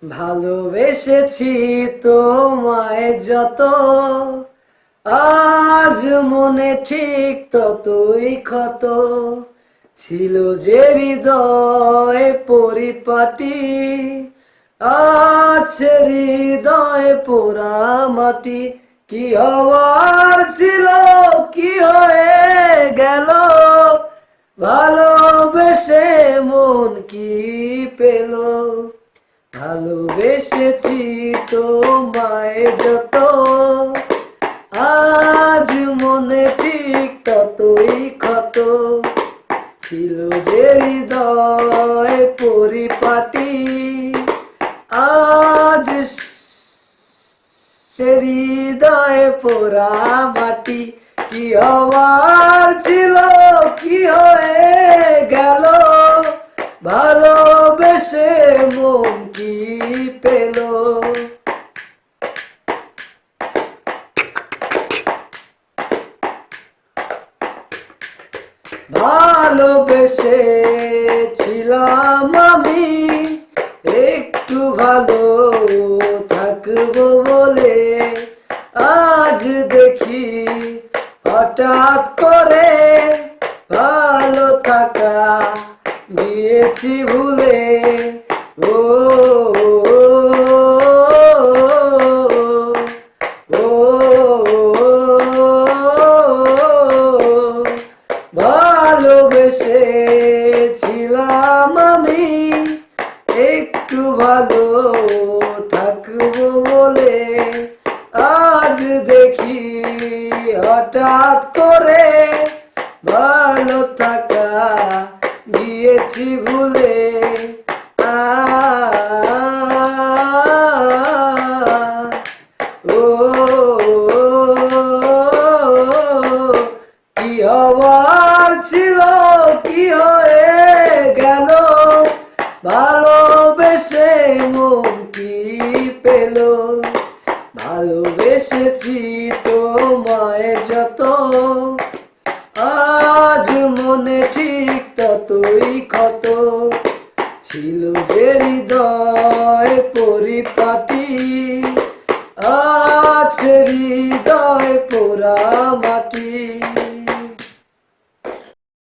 ভালোবেসেছি তোমায় যত, আজ মনে ঠিক ততই ক্ষত। ছিল যে হৃদয় পরিপাটি, আছে হৃদয় পোড়া মাটি। কি হওয়ার ছিল কি হয়ে গেল, ভালোবেসে মন কি পেল। ভালোবেসেছি তোমায় যত, আজ মনে ঠিক ততই ক্ষত। ছিল যে হৃদয় পরিপাটি, আজ সে হৃদয় পোড়া মাটি। কি হওয়ার ছিল কি হয়ে গেল, ভালোবেসে মন কি পেল। ভালোবেসেছিলাম আমি একটু ভালো থাকবো বলে, আজ দেখি হঠাৎ করে ভালো থাকা গিয়েছি ভুলে। ও ভালোবেসেছিলাম আমি একটু ভালো থাকবো বলে, আজ দেখি হঠাৎ করে ভালো থাকা গিয়েছি ভুলে। ও কি হওয়ার ছিল কি হয়ে গেল, ভালোবেসে মন কি পেল। ভালোবেসেছি তোমায় যত, আজ মনে ঠিক ততই ক্ষত। ছিল যে হৃদয় পরিপাটি, আছে হৃদয় পোড়া মাটি।